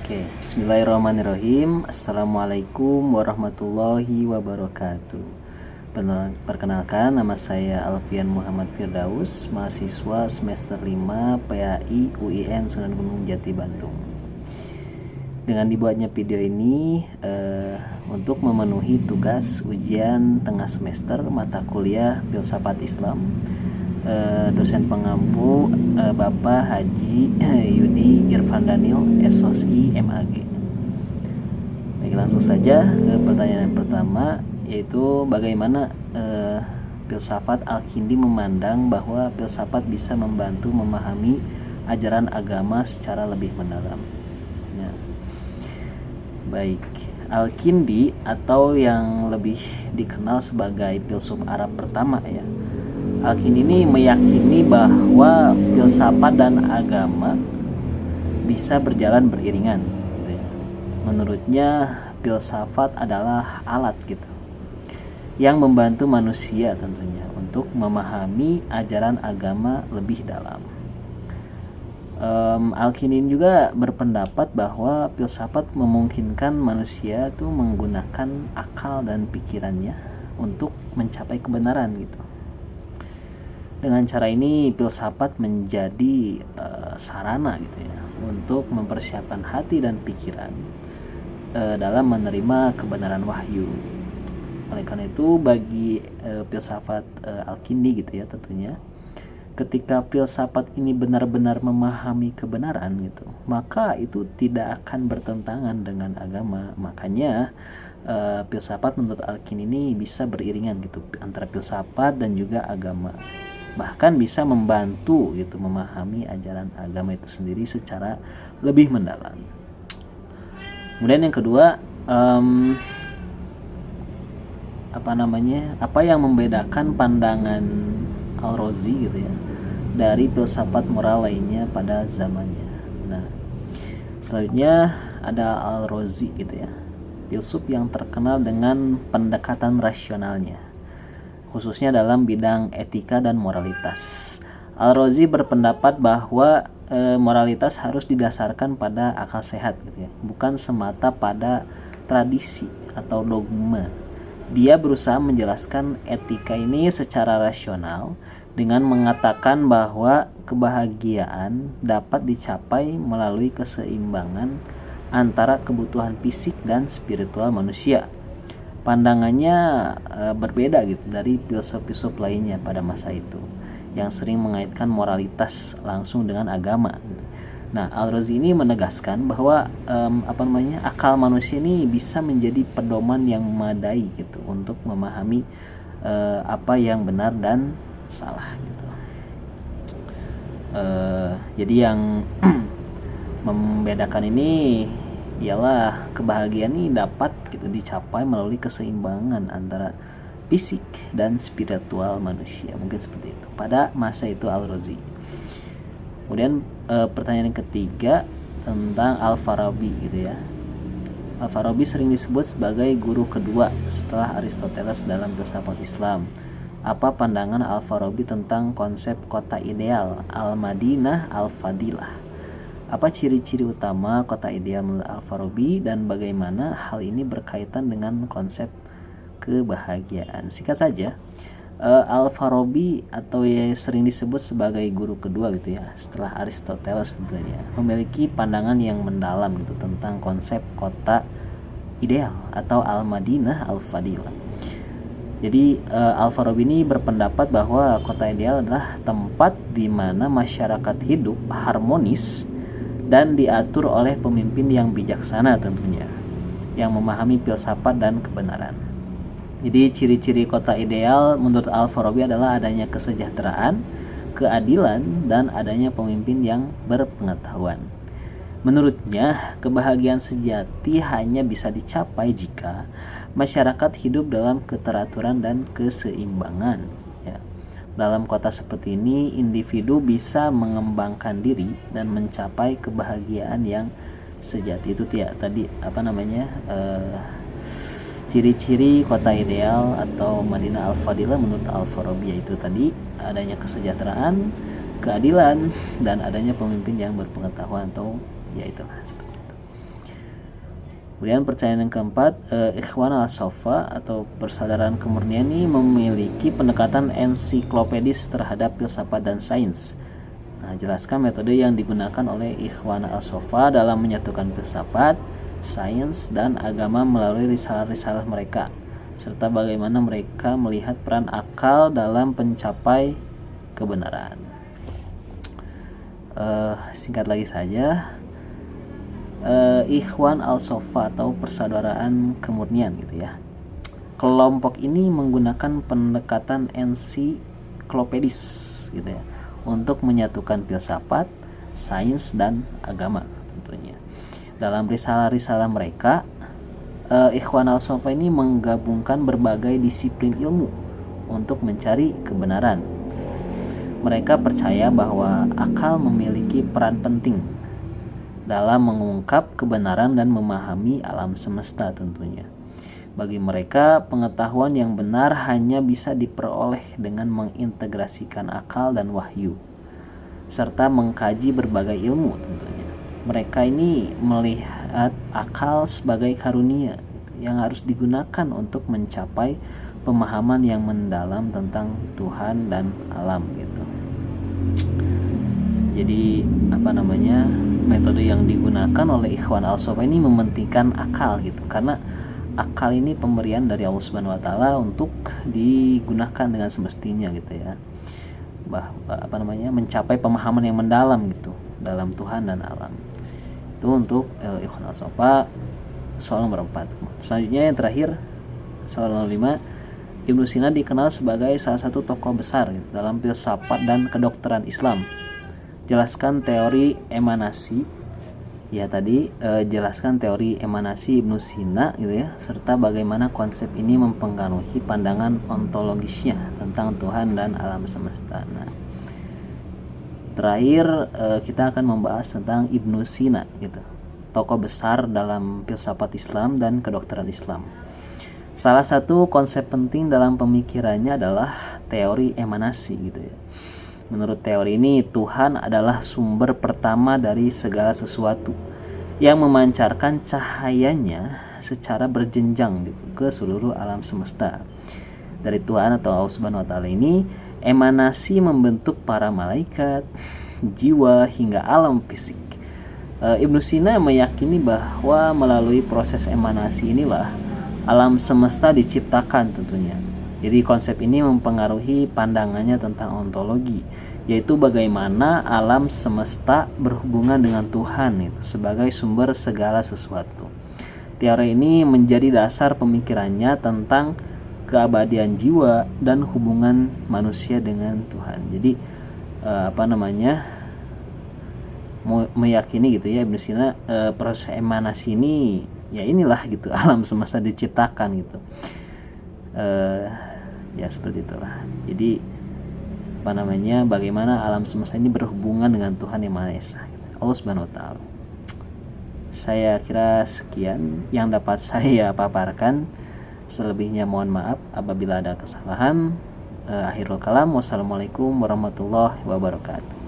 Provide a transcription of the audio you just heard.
Oke, bismillahirrahmanirrahim. Assalamualaikum warahmatullahi wabarakatuh. Perkenalkan, nama saya Alfian Muhammad Firdaus, mahasiswa semester 5 PAI UIN Sunan Gunung Jati Bandung. Dengan dibuatnya video ini untuk memenuhi tugas ujian tengah semester mata kuliah Filsafat Islam, dosen pengampu Bapak Haji Yudi Irfan Daniel SOSI MAG. Baik, langsung saja ke pertanyaan pertama, yaitu bagaimana filsafat Al-Kindi memandang bahwa filsafat bisa membantu memahami ajaran agama secara lebih mendalam. Nah, baik, Al-Kindi atau yang lebih dikenal sebagai filsuf Arab pertama ya, Al-Kindi ini meyakini bahwa filsafat dan agama bisa berjalan beriringan. Menurutnya filsafat adalah alat yang membantu manusia tentunya untuk memahami ajaran agama lebih dalam. Al-Kindi juga berpendapat bahwa filsafat memungkinkan manusia tuh menggunakan akal dan pikirannya untuk mencapai kebenaran gitu. Dengan cara ini filsafat menjadi sarana untuk mempersiapkan hati dan pikiran dalam menerima kebenaran wahyu. Oleh karena itu bagi filsafat Al-Kindi tentunya, ketika filsafat ini benar-benar memahami kebenaran maka itu tidak akan bertentangan dengan agama. Makanya filsafat menurut Al-Kindi ini bisa beriringan antara filsafat dan juga agama. Bahkan bisa membantu memahami ajaran agama itu sendiri secara lebih mendalam. Kemudian yang kedua, apa yang membedakan pandangan Al-Razi dari filsafat moral lainnya pada zamannya. Nah, selanjutnya ada Al-Razi filsuf yang terkenal dengan pendekatan rasionalnya, khususnya dalam bidang etika dan moralitas. Al-Razi berpendapat bahwa moralitas harus didasarkan pada akal sehat bukan semata pada tradisi atau dogma. Dia berusaha menjelaskan etika ini secara rasional dengan mengatakan bahwa kebahagiaan dapat dicapai melalui keseimbangan antara kebutuhan fisik dan spiritual manusia. Pandangannya berbeda dari filsuf-filsuf lainnya pada masa itu yang sering mengaitkan moralitas langsung dengan agama. Nah, Al-Razi ini menegaskan bahwa akal manusia ini bisa menjadi pedoman yang memadai untuk memahami apa yang benar dan salah jadi yang membedakan ini ialah kebahagiaan ini dapat dicapai melalui keseimbangan antara fisik dan spiritual manusia. Mungkin seperti itu pada masa itu Al-Razi. Kemudian pertanyaan yang ketiga tentang Al-Farabi Al-Farabi sering disebut sebagai guru kedua setelah Aristoteles dalam filsafat Islam. Apa pandangan Al-Farabi tentang konsep kota ideal Al-Madinah Al-Fadilah? Apa ciri-ciri utama kota ideal menurut Al-Farabi dan bagaimana hal ini berkaitan dengan konsep kebahagiaan? Singkat saja, Al-Farabi atau sering disebut sebagai guru kedua setelah Aristoteles tentunya, memiliki pandangan yang mendalam tentang konsep kota ideal atau Al-Madinah Al-Fadilah. Jadi Al-Farabi ini berpendapat bahwa kota ideal adalah tempat di mana masyarakat hidup harmonis dan diatur oleh pemimpin yang bijaksana tentunya, yang memahami filsafat dan kebenaran. Jadi ciri-ciri kota ideal menurut Al-Farabi adalah adanya kesejahteraan, keadilan, dan adanya pemimpin yang berpengetahuan. Menurutnya, kebahagiaan sejati hanya bisa dicapai jika masyarakat hidup dalam keteraturan dan keseimbangan. Dalam kota seperti ini, individu bisa mengembangkan diri dan mencapai kebahagiaan yang sejati. Itu tadi ciri-ciri kota ideal atau Madinah Al-Fadilah menurut Al-Farabi, yaitu tadi adanya kesejahteraan, keadilan, dan adanya pemimpin yang berpengetahuan atau itulah seperti itu. Kemudian percayaan yang keempat, Ikhwan al-Sofa atau persaudaraan kemurnian ini memiliki pendekatan ensiklopedis terhadap filsafat dan sains. Nah, jelaskan metode yang digunakan oleh Ikhwan al-Sofa dalam menyatukan filsafat, sains, dan agama melalui risalah-risalah mereka, serta bagaimana mereka melihat peran akal dalam pencapai kebenaran. Singkat lagi saja, Ikhwan al-Sofa atau persaudaraan kemurnian gitu ya. Kelompok ini menggunakan pendekatan ensiklopedis gitu ya untuk menyatukan filsafat, sains, dan agama tentunya. Dalam risalah-risalah mereka, Ikhwan al-Sofa ini menggabungkan berbagai disiplin ilmu untuk mencari kebenaran. Mereka percaya bahwa akal memiliki peran penting dalam mengungkap kebenaran dan memahami alam semesta tentunya. Bagi mereka, pengetahuan yang benar hanya bisa diperoleh dengan mengintegrasikan akal dan wahyu, serta mengkaji berbagai ilmu tentunya. Mereka ini melihat akal sebagai karunia yang harus digunakan untuk mencapai pemahaman yang mendalam tentang Tuhan dan alam gitu. Jadi metode yang digunakan oleh Ikhwan al-Sofa ini mementingkan akal gitu, karena akal ini pemberian dari Allah Subhanahu wa taala untuk digunakan dengan semestinya gitu ya. Mencapai pemahaman yang mendalam gitu dalam Tuhan dan alam. Itu untuk Ikhwan al-Sofa soal nomor 4. Selanjutnya yang terakhir, soal nomor 5, Ibnu Sina dikenal sebagai salah satu tokoh besar gitu, dalam filsafat dan kedokteran Islam. Jelaskan teori emanasi. Ya tadi jelaskan teori emanasi Ibnu Sina gitu ya, serta bagaimana konsep ini mempengaruhi pandangan ontologisnya tentang Tuhan dan alam semesta. Nah, terakhir kita akan membahas tentang Ibnu Sina gitu, tokoh besar dalam filsafat Islam dan kedokteran Islam. Salah satu konsep penting dalam pemikirannya adalah teori emanasi gitu ya. Menurut teori ini, Tuhan adalah sumber pertama dari segala sesuatu yang memancarkan cahayanya secara berjenjang gitu, ke seluruh alam semesta. Dari Tuhan atau Allah Subhanahu wa taala ini, emanasi membentuk para malaikat, jiwa, hingga alam fisik. Ibnu Sina meyakini bahwa melalui proses emanasi inilah alam semesta diciptakan tentunya. Jadi konsep ini mempengaruhi pandangannya tentang ontologi, yaitu bagaimana alam semesta berhubungan dengan Tuhan itu sebagai sumber segala sesuatu. Teori ini menjadi dasar pemikirannya tentang keabadian jiwa dan hubungan manusia dengan Tuhan. Jadi meyakini gitu ya Ibnu Sina, proses emanasi ini ya inilah gitu, alam semesta diciptakan gitu. Ya seperti itulah. Jadi bagaimana alam semesta ini berhubungan dengan Tuhan Yang Maha Esa, Allah Subhanahu wa taala. Saya kira sekian yang dapat saya paparkan. Selebihnya mohon maaf apabila ada kesalahan. Akhirul kalam, wassalamualaikum warahmatullahi wabarakatuh.